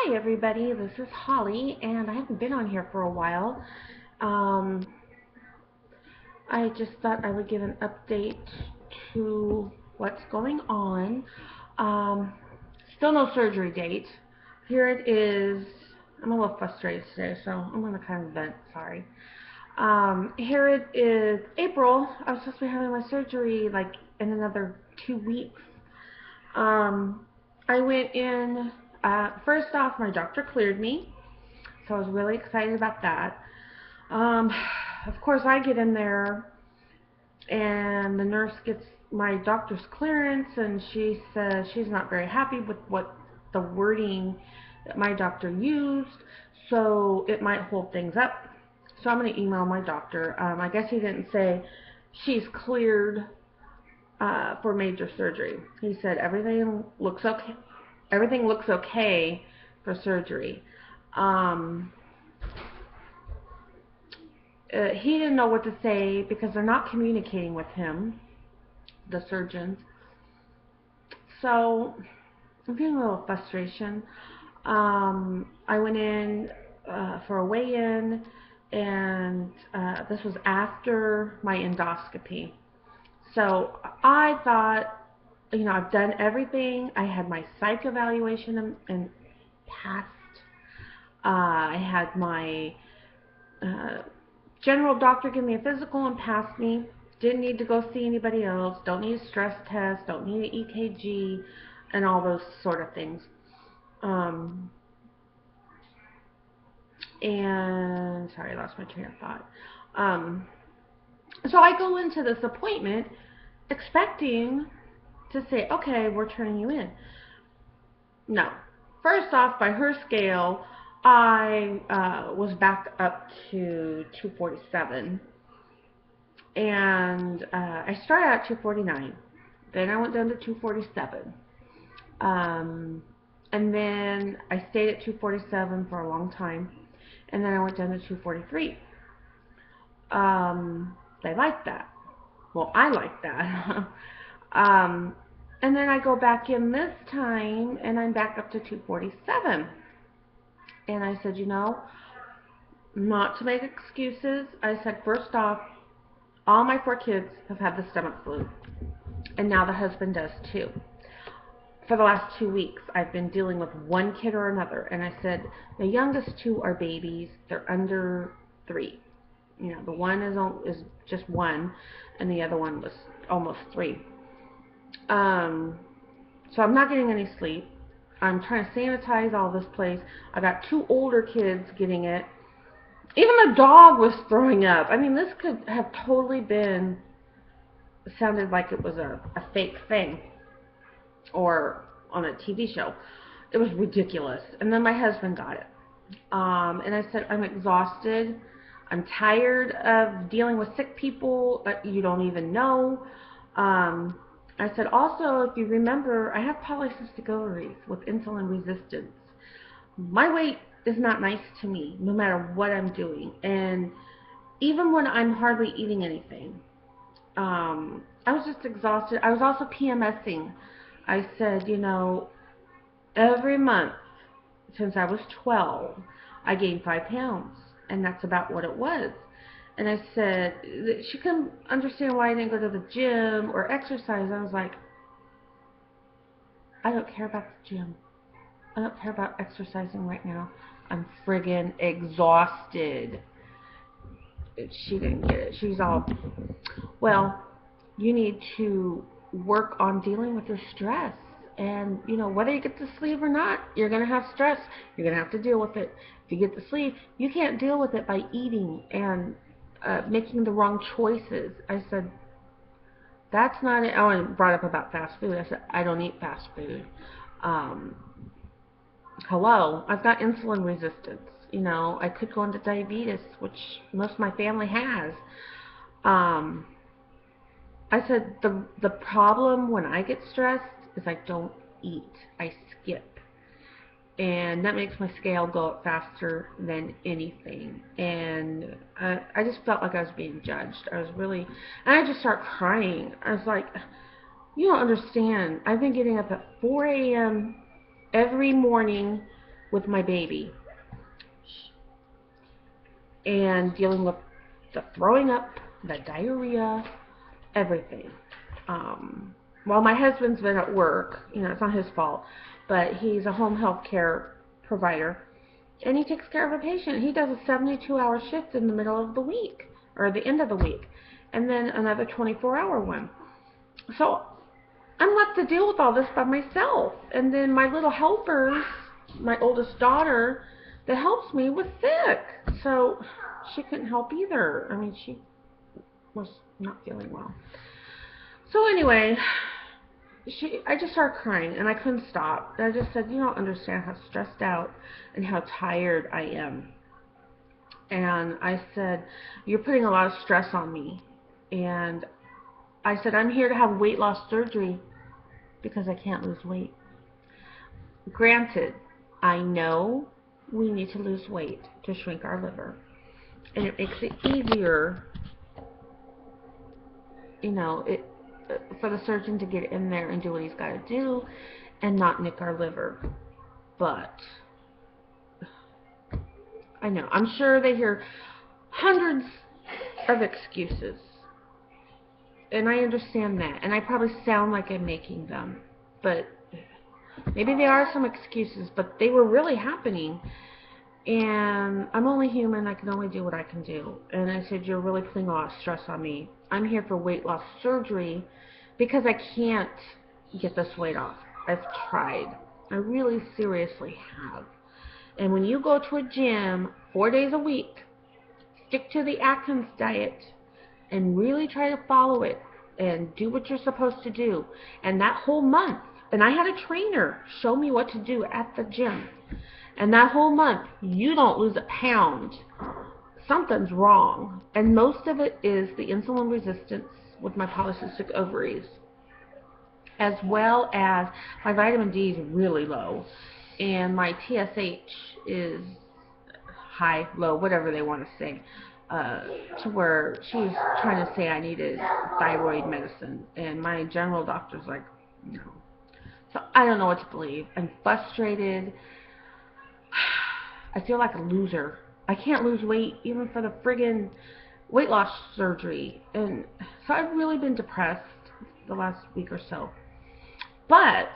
Hi everybody, this is Holly, and I haven't been on here for a while. Um, I just thought I would give an update to what's going on. Um, Still no surgery date. Here it is. I'm a little frustrated today, so I'm going to kind of vent, sorry. Here it is April. I was supposed to be having my surgery like in another 2 weeks. Um, I went in, first off, my doctor cleared me. So I was really excited about that. Um, of course, I get in there, and the nurse gets my doctor's clearance, and she says she's not very happy with what the wording that my doctor used, so it might hold things up. So I'm going to email my doctor. I guess he didn't say she's cleared for major surgery. He said everything looks okay. Everything looks okay for surgery. Um, he didn't know what to say because they're not communicating with him, the surgeons. So I'm feeling a little frustration. I went in for a weigh-in, and this was after my endoscopy. So I thought, I've done everything. I had my psych evaluation and passed. I had my uh, general doctor give me a physical and passed me. Didn't need to go see anybody else. Don't need a stress test. Don't need an EKG, and all those sort of things. Um, and sorry, I lost my train of thought. So I go into this appointment expecting to say, okay, we're turning you in. No. First off, by her scale, I was back up to 247. And I started at 249. Then I went down to 247. And then I stayed at 247 for a long time. And then I went down to 243. They liked that. Well, I liked that. And then I go back in this time, and I'm back up to 247. And I said, not to make excuses, I said, first off, all my 4 kids have had the stomach flu, and now the husband does too. For the last 2 weeks, I've been dealing with one kid or another, and I said, the youngest two are babies. They're under 3. The one is just 1, and the other one was almost 3. So I'm not getting any sleep. I'm trying to sanitize all this place. I got 2 older kids getting it. Even the dog was throwing up. I mean, this could have totally sounded like it was a fake thing or on a TV show. It was ridiculous. And then my husband got it. And I said, I'm exhausted. I'm tired of dealing with sick people that you don't even know. I said, also, if you remember, I have polycystic ovaries with insulin resistance. My weight is not nice to me, no matter what I'm doing. And even when I'm hardly eating anything, I was just exhausted. I was also PMSing. I said, every month since I was 12, I gained 5 pounds, and that's about what it was. And I said, she couldn't understand why I didn't go to the gym or exercise. I was like, I don't care about the gym. I don't care about exercising right now. I'm friggin' exhausted. She didn't get it. She's all, well, you need to work on dealing with your stress. And, whether you get to sleep or not, you're going to have stress. You're going to have to deal with it. If you get to sleep, you can't deal with it by eating and making the wrong choices. I said, that's not it. Oh, and brought up about fast food. I said, I don't eat fast food. Hello, I've got insulin resistance. I could go into diabetes, which most of my family has. I said, the problem when I get stressed is I don't eat. I skip. And that makes my scale go up faster than anything. And I just felt like I was being judged. I was really, and I just started crying. I was like, you don't understand. I've been getting up at 4 a.m. every morning with my baby and dealing with the throwing up, the diarrhea, everything. Well, my husband's been at work. It's not his fault, but he's a home health care provider, and he takes care of a patient. He does a 72-hour shift in the middle of the week, or the end of the week, and then another 24-hour one. So I'm left to deal with all this by myself. And then my little helpers, my oldest daughter that helps me, was sick. So she couldn't help either. I mean, she was not feeling well. So anyway, I just started crying, and I couldn't stop. I just said, you don't understand how stressed out and how tired I am. And I said, you're putting a lot of stress on me. And I said, I'm here to have weight loss surgery because I can't lose weight. Granted, I know we need to lose weight to shrink our liver. And it makes it easier, for the surgeon to get in there and do what he's got to do and not nick our liver. But I know, I'm sure they hear hundreds of excuses. And I understand that. And I probably sound like I'm making them. But maybe there are some excuses, but they were really happening. And I'm only human. I can only do what I can do. And I said, you're really putting a lot of stress on me. I'm here for weight loss surgery because I can't get this weight off. I've tried. I really seriously have. And when you go to a gym 4 days a week, stick to the Atkins diet, and really try to follow it and do what you're supposed to do. And that whole month, and I had a trainer show me what to do at the gym. And that whole month, you don't lose a pound, something's wrong. And most of it is the insulin resistance with my polycystic ovaries, as well as my vitamin D is really low, and my TSH is high, low, whatever they want to say, to where she was trying to say I needed thyroid medicine, and my general doctor's like, no. So I don't know what to believe. I'm frustrated. I feel like a loser. I can't lose weight even for the friggin' weight loss surgery. And so I've really been depressed the last week or so. But,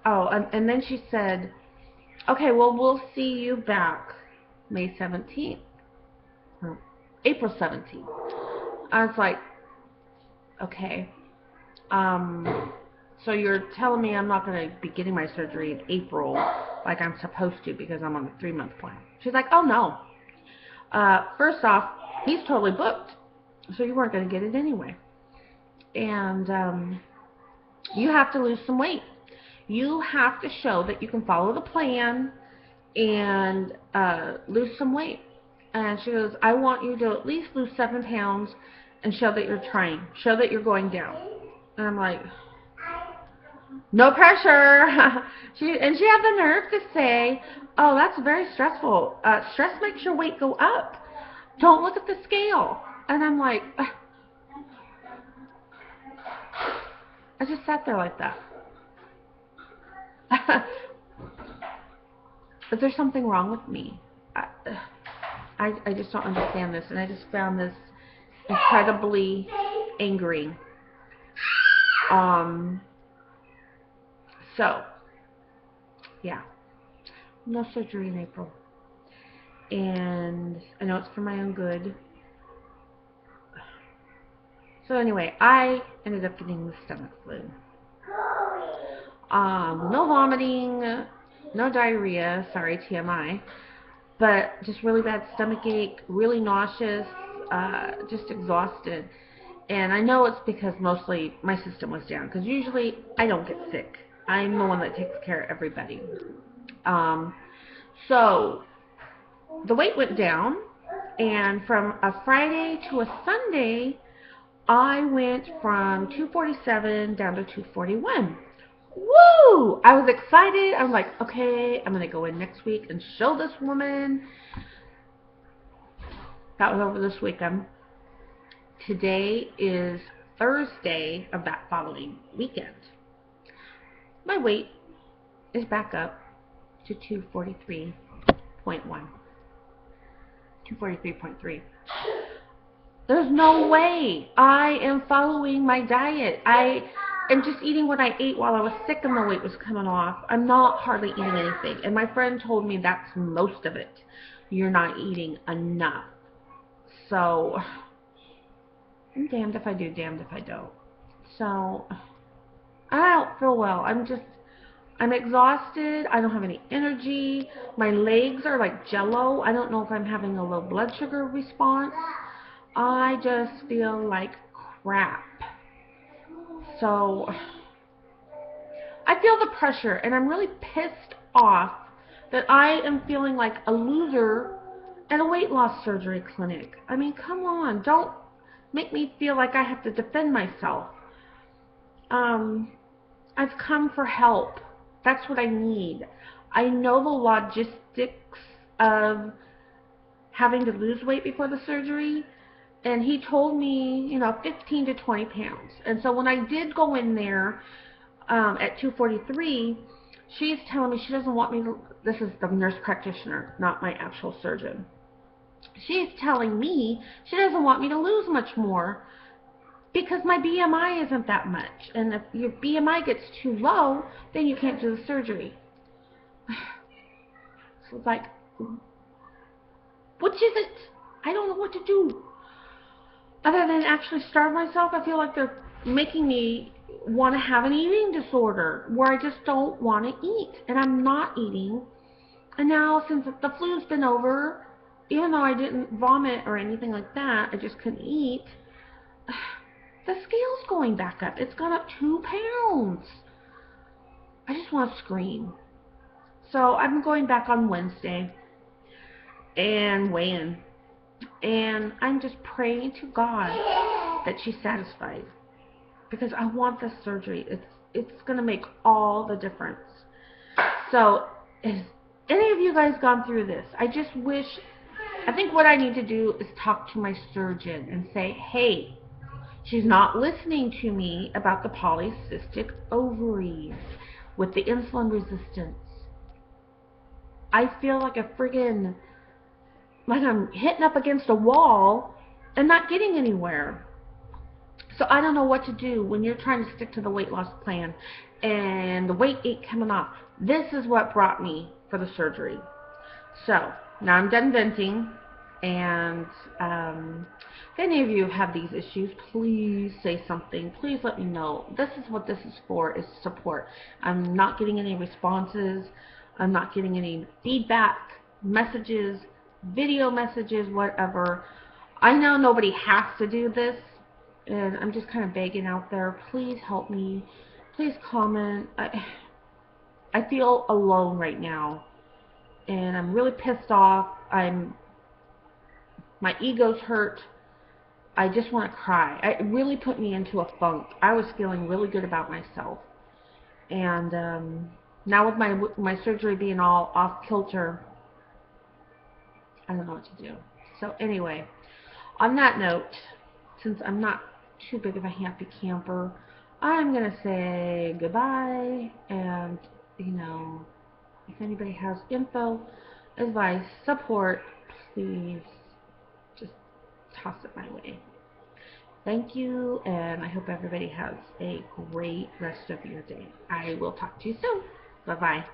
and then she said, okay, well, we'll see you back May 17th, or April 17th. I was like, okay. So you're telling me I'm not going to be getting my surgery in April like I'm supposed to because I'm on the 3-month plan. She's like, oh, no. First off, he's totally booked, so you weren't going to get it anyway. And you have to lose some weight. You have to show that you can follow the plan and lose some weight. And she goes, I want you to at least lose 7 pounds and show that you're trying. Show that you're going down. And I'm like, no pressure. She had the nerve to say, oh, that's very stressful. Stress makes your weight go up. Don't look at the scale. And I'm like, I just sat there like that. But there's something wrong with me. I just don't understand this. And I just found this incredibly angering. So, yeah, no surgery in April, and I know it's for my own good. So anyway, I ended up getting the stomach flu. No vomiting, no diarrhea, sorry, TMI, but just really bad stomach ache, really nauseous, just exhausted. And I know it's because mostly my system was down, because usually I don't get sick. I'm the one that takes care of everybody. So the weight went down, and from a Friday to a Sunday, I went from 247 down to 241. Woo! I was excited. I'm like, okay, I'm going to go in next week and show this woman. That was over this weekend. Today is Thursday of that following weekend. My weight is back up to 243. 243.3. There's no way. I am following my diet. I am just eating what I ate while I was sick and the weight was coming off. I'm not hardly eating anything. And my friend told me that's most of it. You're not eating enough. So, I'm damned if I do, damned if I don't. So, I don't feel well. I'm exhausted. I don't have any energy. My legs are like jello. I don't know if I'm having a low blood sugar response. I just feel like crap. So I feel the pressure, and I'm really pissed off that I am feeling like a loser at a weight loss surgery clinic. I mean, come on, don't make me feel like I have to defend myself. I've come for help. That's what I need. I know the logistics of having to lose weight before the surgery, and he told me, 15 to 20 pounds. And so when I did go in there at 243, she's telling me she doesn't want me to, this is the nurse practitioner, not my actual surgeon. She's telling me she doesn't want me to lose much more because my BMI isn't that much. And if your BMI gets too low, then you can't do the surgery. So it's like, which is it? I don't know what to do. Other than actually starve myself, I feel like they're making me want to have an eating disorder where I just don't want to eat. And I'm not eating. And now, since the flu's been over, even though I didn't vomit or anything like that, I just couldn't eat, the scale's going back up. It's gone up 2 pounds. I just want to scream. So I'm going back on Wednesday and weigh in. And I'm just praying to God that she's satisfied, because I want this surgery. It's going to make all the difference. So, has any of you guys gone through this? I think what I need to do is talk to my surgeon and say, hey, she's not listening to me about the polycystic ovaries with the insulin resistance. I feel like like I'm hitting up against a wall and not getting anywhere. So I don't know what to do when you're trying to stick to the weight loss plan and the weight ain't coming off. This is what brought me for the surgery. So now I'm done venting, and if any of you have these issues, please say something. Please let me know. This is what this is for, is support. I'm not getting any responses. I'm not getting any feedback, messages, video messages, whatever. I know nobody has to do this, and I'm just kind of begging out there, please help me, please comment. I feel alone right now, and I'm really pissed off. My ego's hurt. I just want to cry. It really put me into a funk. I was feeling really good about myself, and now with my surgery being all off kilter, I don't know what to do. So anyway, on that note, since I'm not too big of a happy camper, I'm going to say goodbye. And, if anybody has info, advice, support, please just toss it my way. Thank you, and I hope everybody has a great rest of your day. I will talk to you soon. Bye-bye.